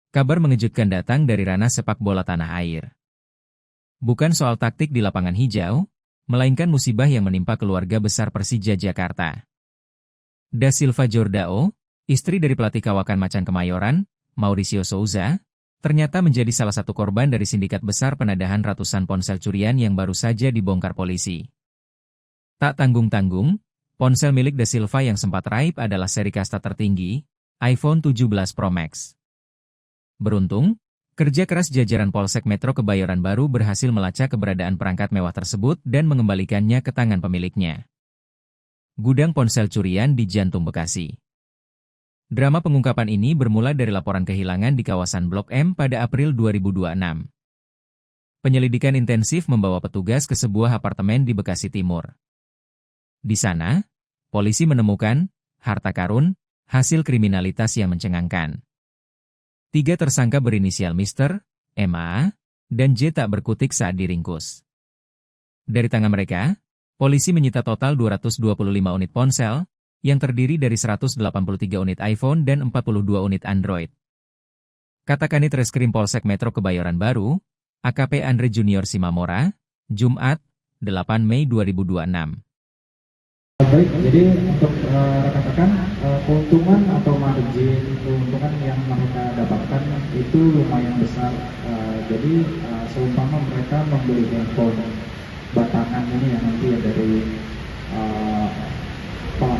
Kabar mengejutkan datang dari ranah sepak bola tanah air. Bukan soal taktik di lapangan hijau, melainkan musibah yang menimpa keluarga besar Persija Jakarta. Da Silva Jordao, istri dari pelatih kawakan Macan Kemayoran, Mauricio Souza, ternyata menjadi salah satu korban dari sindikat besar penadahan ratusan ponsel curian yang baru saja dibongkar polisi. Tak tanggung-tanggung, ponsel milik Da Silva yang sempat raib adalah seri kasta tertinggi, iPhone 17 Pro Max. Beruntung, kerja keras jajaran Polsek Metro Kebayoran Baru berhasil melacak keberadaan perangkat mewah tersebut dan mengembalikannya ke tangan pemiliknya. Gudang ponsel curian di Jantung Bekasi. Drama pengungkapan ini bermula dari laporan kehilangan di kawasan Blok M pada April 2026. Penyelidikan intensif membawa petugas ke sebuah apartemen di Bekasi Timur. Di sana, polisi menemukan harta karun, hasil kriminalitas yang mencengangkan. 3 tersangka berinisial Mr., MA, dan J tak berkutik saat diringkus. Dari tangan mereka, polisi menyita total 225 unit ponsel, yang terdiri dari 183 unit iPhone dan 42 unit Android. Kata Kanit Reskrim Polsek Metro Kebayoran Baru, AKP Andre Junior Simamora, Jumat, 8 Mei 2026. Baik, jadi untuk rekan-rekan, keuntungan atau margin keuntungan yang mereka dapatkan itu lumayan besar. Jadi seumpama mereka membeli handphone batangan ini yang nanti ya dari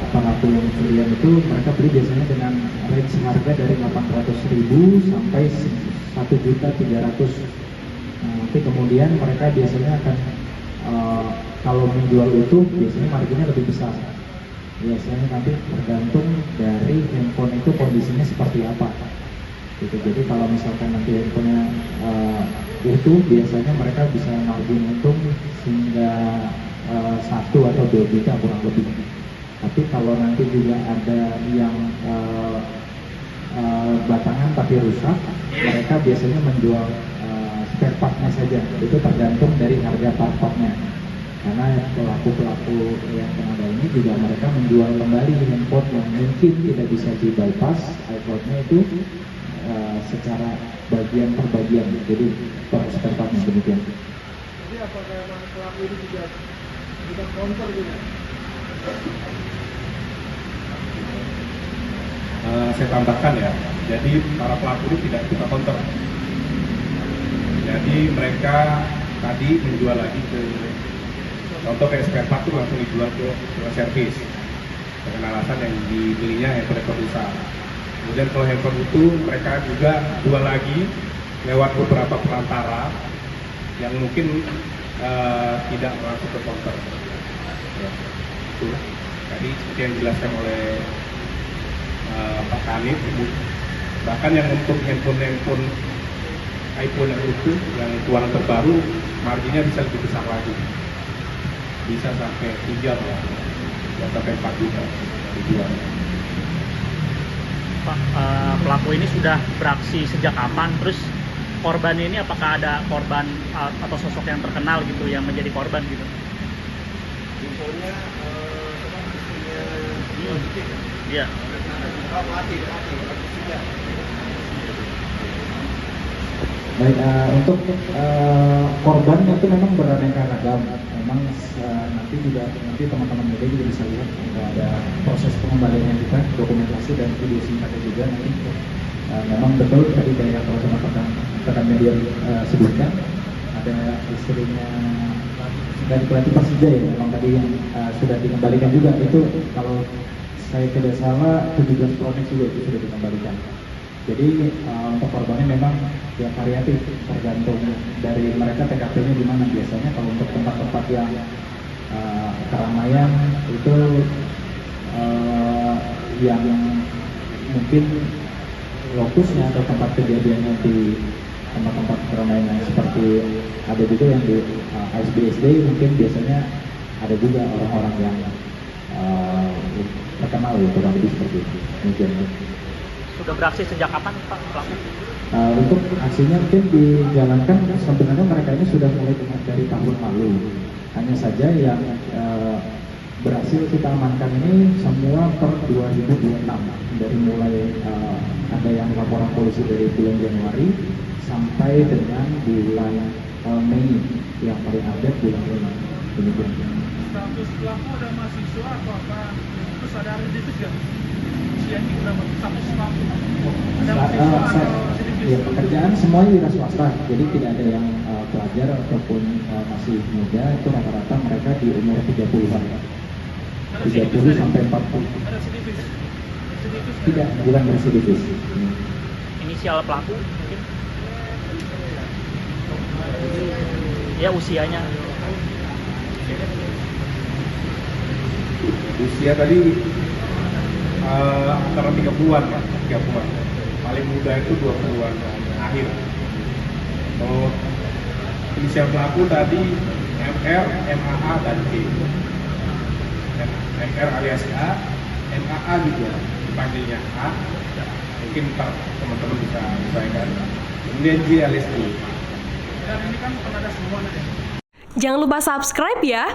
pelaku curian itu, mereka beli biasanya dengan range harga dari 800.000 sampai 1.300.000. Nanti kemudian mereka biasanya akan kalau menjual itu biasanya marginnya lebih besar. Biasanya nanti tergantung dari handphone itu kondisinya seperti apa. Gitu. Jadi kalau misalkan nanti handphonenya utuh, biasanya mereka bisa margin untung hingga 1 atau 2 juta kurang lebih. Tapi kalau nanti juga ada yang batangan tapi rusak, mereka biasanya menjual spare partnya saja. Itu tergantung dari harga part-partnya. Karena pelaku-pelaku yang tenaga ini juga mereka menjual kembali handphone yang mungkin tidak bisa di-bypass iPhone-nya itu secara bagian per bagian, jadi per spare partnya demikian. Jadi apakah memang pelaku ini juga counter gitu? Saya tambahkan ya, jadi para pelaku ini tidak bisa counter. Jadi mereka tadi menjual lagi ke contoh kayak spare part itu langsung dijual ke servis dengan alasan yang dibelinya handphone rusak. Kemudian kalau handphone itu mereka juga jual lagi lewat beberapa perantara yang mungkin tidak langsung ke counter. Ya, itu tadi seperti yang dijelaskan oleh Pak Kanit. Bahkan yang untuk handphone iPhone yang utuh, yang keluaran terbaru, marginnya bisa lebih besar lagi. Bisa sampai 3 sampai 4 juta dijual. Pak, pelaku ini sudah beraksi sejak kapan? Terus korban ini apakah ada korban atau sosok yang terkenal gitu yang menjadi korban gitu? Infonya Iya. Baik, untuk korban itu memang beraneka ragam. Memang nanti teman-teman media juga bisa lihat ada proses pengembalian kita, dokumentasi dan video singkatnya juga nanti. Memang betul tadi kayak kalau sama rekan media sebutkan, ada istrinya dari pelatih Persija ya, memang tadi yang sudah dikembalikan juga. Itu kalau saya tidak salah 17 Pro Max juga itu sudah dikembalikan. Jadi untuk korbannya memang ya variatif, tergantung dari mereka TKP-nya di mana. Biasanya kalau untuk tempat-tempat yang keramaian itu yang mungkin lokusnya atau tempat kejadiannya di tempat-tempat keramaian seperti ada juga yang di ASBSD, mungkin biasanya ada juga orang-orang yang terkenal ya, kurang lebih seperti itu. Mungkin. Sudah beraksi sejak kapan Pak pelaku? Untuk aksinya mungkin dijalankan sebenarnya mereka ini sudah mulai dari tahun lalu. Hanya saja yang berhasil kita amankan ini semua per 2026, dari mulai ada yang laporan polisi dari bulan Januari sampai dengan bulan Mei yang paling update bulan Mei. Demikian. Status pelaku ada mahasiswa atau apa? Terus ada residivis nggak? Usianya berapa? Status pelaku ada mahasiswa atau residivis? Ya, pekerjaan semuanya wira swasta, jadi tidak ada yang pelajar ataupun masih muda. Itu rata-rata mereka di umur 30-an, 30 sampai 40. Ada residivis? Residivis nggak? Tidak, bukan residivis. Inisial pelaku mungkin? Ya usianya. Usia tadi antara 30-an ya, 30-an. Paling muda itu 20-an akhir. Oh, inisial pelaku tadi MR, MAA, dan G. MR alias A, MAA juga dipanggilnya A. Mungkin ntar teman-teman bisa menyesuaikan. Kemudian G alias I. Dan ini kan penada semua nih. Jangan lupa subscribe ya.